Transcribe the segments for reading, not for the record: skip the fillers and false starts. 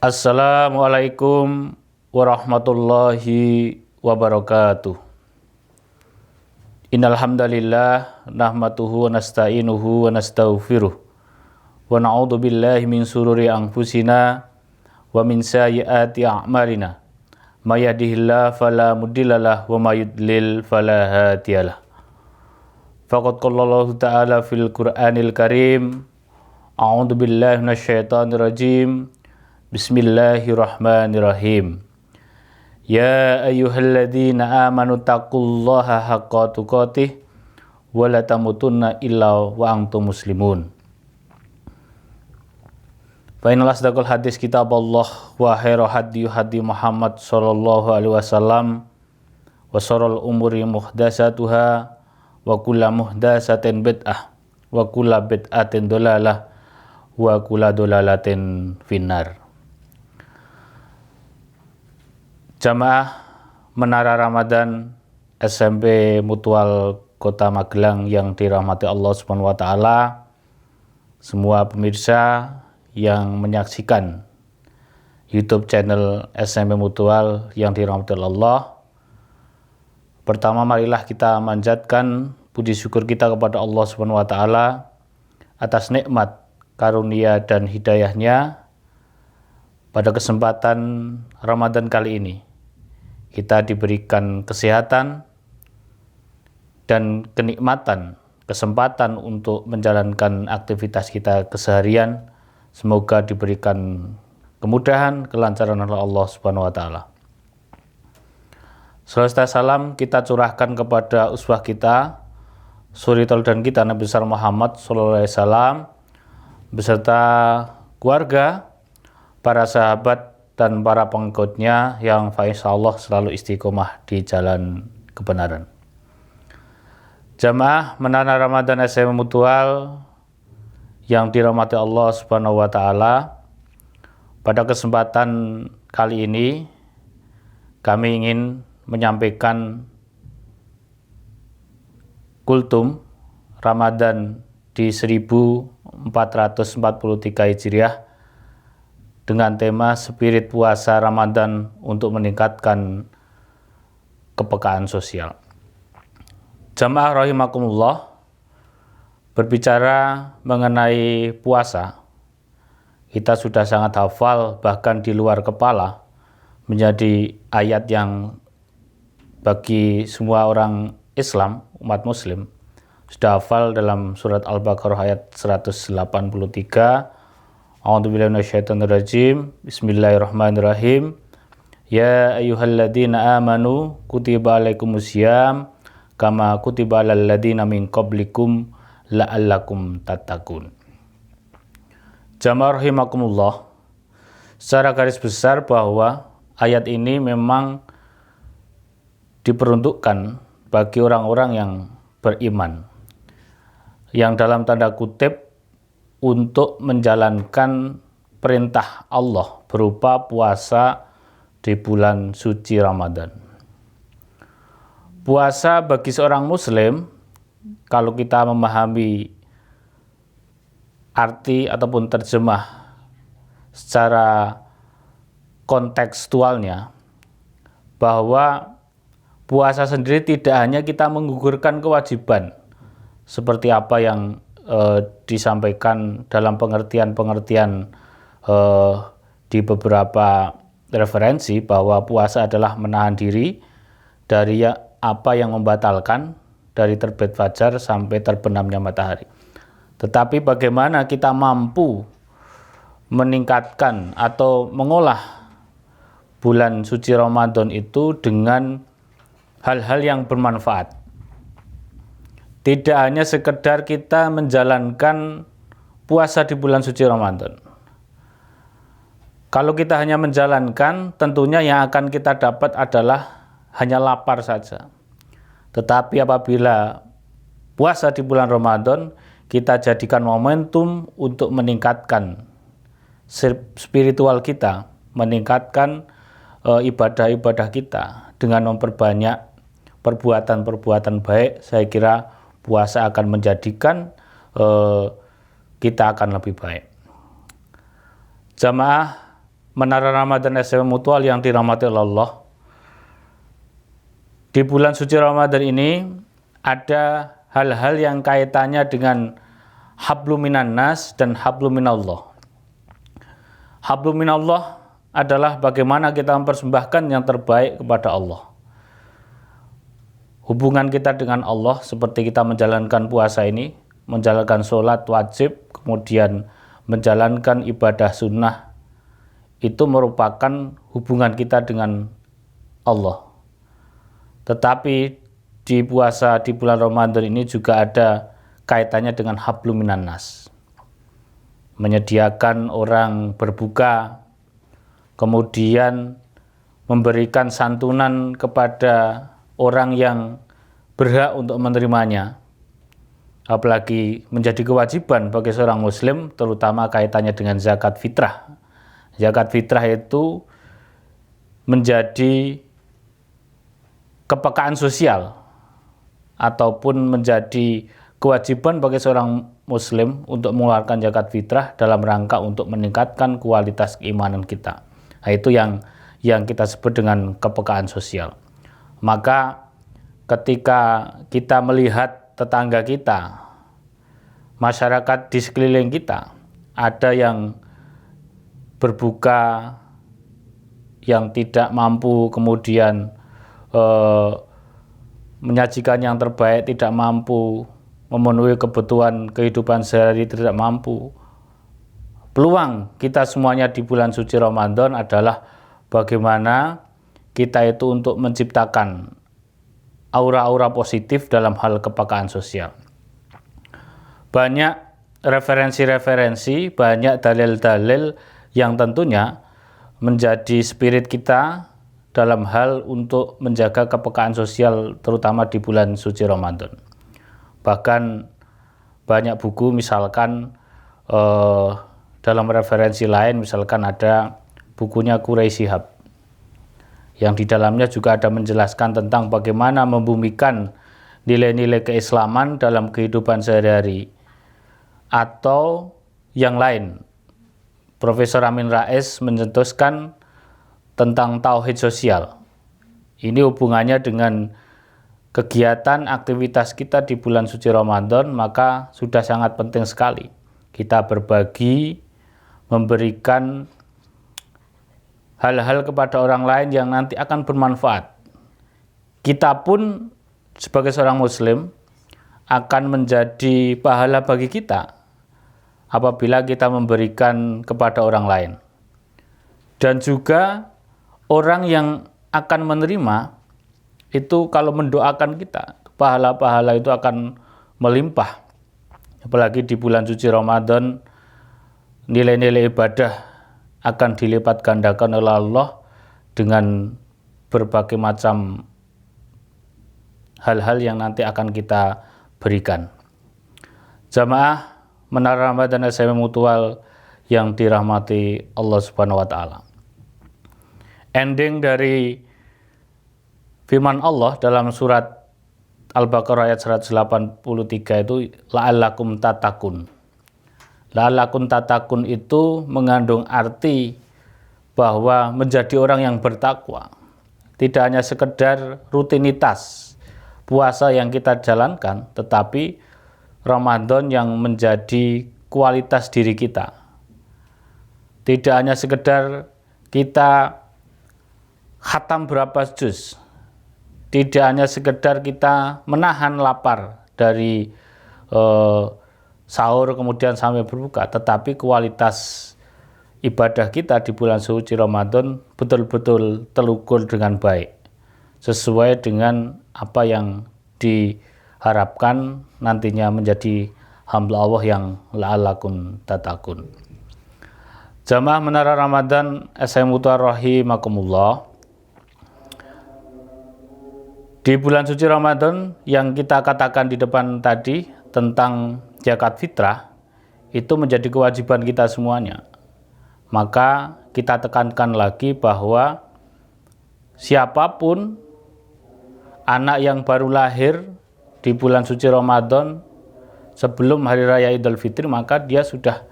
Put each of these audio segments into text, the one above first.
Assalamualaikum warahmatullahi wabarakatuh. Innal hamdalillah nahmaduhu wa nasta'inuhu wa nastaghfiruh wa na'udzu billahi min shururi anfusina wa min sayyiati a'malina. May yahdihillahu fala mudhillalah wa may yudlil fala hadiyalah. Faqad qala Allahu ta'ala fil Qur'anil Karim. A'udzu billahi minasyaitonir rajim. Bismillahirrahmanirrahim. Ya ayyuhalladzina amanu taqullaha haqqa tuqatih wa la tamutunna illa wa antum muslimun. Fa innal asdaqal hadis kitabullah wa khairu hadi Muhammad sallallahu alaihi wasallam wa sharral umuri muhdatsatuha wa kullu muhdatsatin bid'ah wa kullu bid'atin dhalalah wa kullu dhalalatin finnar. Jamaah Menara Ramadan SMP Mutual Kota Magelang yang dirahmati Allah Subhanahu wa taala, semua pemirsa yang menyaksikan YouTube channel SMP Mutual yang dirahmati Allah. Pertama, marilah kita manjatkan puji syukur kita kepada Allah Subhanahu wa taala atas nikmat, karunia dan hidayahnya. Pada kesempatan Ramadan kali ini kita diberikan kesehatan dan kenikmatan, kesempatan untuk menjalankan aktivitas kita keseharian. Semoga diberikan kemudahan, kelancaran oleh Allah Subhanahu wa taala. Selesai salam kita curahkan kepada uswah kita, suri teladan kita Nabi besar Muhammad sallallahu alaihi wasallam beserta keluarga, para sahabat dan para pengikutnya yang insyaallah selalu istiqomah di jalan kebenaran. Jamaah Menara Ramadan SMP Mutual yang dirahmati Allah Subhanahu wa taala, pada kesempatan kali ini kami ingin menyampaikan kultum Ramadan di 1443 Hijriah dengan tema spirit puasa Ramadan untuk meningkatkan kepekaan sosial. Jamaah rahimakumullah, berbicara mengenai puasa, kita sudah sangat hafal, bahkan di luar kepala, menjadi ayat yang bagi semua orang Islam, umat muslim, sudah hafal dalam surat Al-Baqarah ayat 183. A'udzubillahi minasyaitonirrajim. Bismillahirrahmanirrahim. Ya ayyuhalladzina amanu kutiba alaikumusiyam kama kutiba alal ladzina min qablikum la'allakum tattaqun. Jamaah rahimakumullah, secara garis besar bahwa ayat ini memang diperuntukkan bagi orang-orang yang beriman, yang dalam tanda kutip untuk menjalankan perintah Allah berupa puasa di bulan suci Ramadan. Puasa bagi seorang muslim, kalau kita memahami arti ataupun terjemah secara kontekstualnya, bahwa puasa sendiri tidak hanya kita menggugurkan kewajiban seperti apa yang disampaikan dalam pengertian-pengertian di beberapa referensi, bahwa puasa adalah menahan diri dari apa yang membatalkan dari terbit fajar sampai terbenamnya matahari. Tetapi bagaimana kita mampu meningkatkan atau mengolah bulan suci Ramadan itu dengan hal-hal yang bermanfaat. Tidak hanya sekedar kita menjalankan puasa di bulan suci Ramadan. Kalau kita hanya menjalankan, tentunya yang akan kita dapat adalah hanya lapar saja. Tetapi apabila puasa di bulan Ramadan, kita jadikan momentum untuk meningkatkan spiritual kita, meningkatkan ibadah-ibadah kita dengan memperbanyak perbuatan-perbuatan baik. Saya kira puasa akan menjadikan kita akan lebih baik. Jamaah Menara Ramadan SMA Mutual yang dirahmati Allah. Di bulan suci Ramadan ini ada hal-hal yang kaitannya dengan hablum minan nas dan hablum minallah. Hablum minallah adalah bagaimana kita mempersembahkan yang terbaik kepada Allah. Hubungan kita dengan Allah seperti kita menjalankan puasa ini, menjalankan sholat wajib, kemudian menjalankan ibadah sunnah, itu merupakan hubungan kita dengan Allah. Tetapi di puasa di bulan Ramadan ini juga ada kaitannya dengan hablum minan nas. Menyediakan orang berbuka, kemudian memberikan santunan kepada orang yang berhak untuk menerimanya. Apalagi menjadi kewajiban bagi seorang muslim, terutama kaitannya dengan zakat fitrah. Zakat fitrah itu menjadi kepekaan sosial ataupun menjadi kewajiban bagi seorang muslim untuk mengeluarkan zakat fitrah dalam rangka untuk meningkatkan kualitas keimanan kita. Nah, itu yang kita sebut dengan kepekaan sosial. Maka ketika kita melihat tetangga kita, masyarakat di sekeliling kita, ada yang berbuka, yang tidak mampu, kemudian menyajikan yang terbaik, tidak mampu memenuhi kebutuhan kehidupan sehari-hari, tidak mampu. Peluang kita semuanya di bulan suci Ramadan adalah bagaimana kita itu untuk menciptakan aura-aura positif dalam hal kepekaan sosial. Banyak referensi-referensi, banyak dalil-dalil yang tentunya menjadi spirit kita dalam hal untuk menjaga kepekaan sosial terutama di bulan suci Ramadan. Bahkan banyak buku misalkan dalam referensi lain, misalkan ada bukunya Quraish Shihab yang di dalamnya juga ada menjelaskan tentang bagaimana membumikan nilai-nilai keislaman dalam kehidupan sehari-hari. Atau yang lain, Profesor Amin Rais mencetuskan tentang tauhid sosial. Ini hubungannya dengan kegiatan aktivitas kita di bulan suci Ramadan, maka sudah sangat penting sekali kita berbagi, memberikan hal-hal kepada orang lain yang nanti akan bermanfaat. Kita pun sebagai seorang muslim akan menjadi pahala bagi kita apabila kita memberikan kepada orang lain. Dan juga orang yang akan menerima itu kalau mendoakan kita, pahala-pahala itu akan melimpah. Apalagi di bulan suci Ramadan, nilai-nilai ibadah akan dilipat gandakan oleh Allah dengan berbagai macam hal-hal yang nanti akan kita berikan. Jamaah Menara Ramadan SMA Mutual yang dirahmati Allah Subhanahu wa taala. Ending dari firman Allah dalam surat Al-Baqarah ayat 183 itu la'allakum tatakun. La'allakum tatakun itu mengandung arti bahwa menjadi orang yang bertakwa. Tidak hanya sekedar rutinitas puasa yang kita jalankan, tetapi Ramadan yang menjadi kualitas diri kita. Tidak hanya sekedar kita khatam berapa juz, tidak hanya sekedar kita menahan lapar dari sahur kemudian sampai berbuka, tetapi kualitas ibadah kita di bulan suci Ramadan betul-betul terukur dengan baik, sesuai dengan apa yang diharapkan nantinya menjadi hamba Allah yang la'allakum tatakun. Jamaah Menara Ramadan SMA Mutual rahimakumullah. Di bulan suci Ramadan yang kita katakan di depan tadi tentang zakat fitrah itu menjadi kewajiban kita semuanya. Maka kita tekankan lagi bahwa siapapun anak yang baru lahir di bulan suci Ramadan sebelum hari raya Idul Fitri, maka dia sudah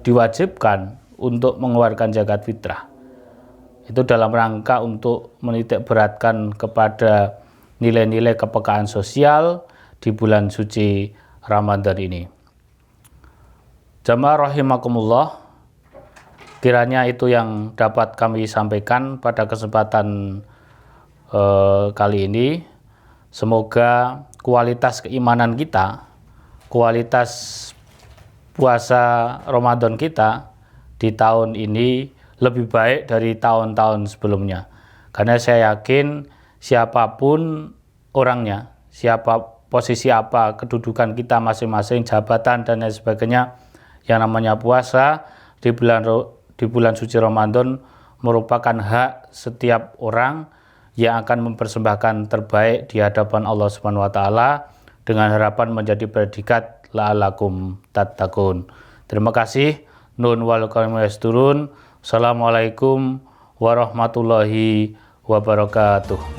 diwajibkan untuk mengeluarkan zakat fitrah. Itu dalam rangka untuk menitik beratkan kepada nilai-nilai kepekaan sosial di bulan suci Ramadan ini. Jamaah rahimakumullah, kiranya itu yang dapat kami sampaikan pada kesempatan kali ini. Semoga kualitas keimanan kita, kualitas puasa Ramadan kita di tahun ini lebih baik dari tahun-tahun sebelumnya. Karena saya yakin siapapun orangnya, siapa posisi apa, kedudukan kita masing-masing, jabatan dan lain sebagainya, yang namanya puasa di bulan suci Ramadan merupakan hak setiap orang yang akan mempersembahkan terbaik di hadapan Allah Subhanahu wa taala dengan harapan menjadi predikat la'alakum tattaqun. Terima kasih. Nun wal qalam yasturun. Assalamualaikum warahmatullahi wabarakatuh.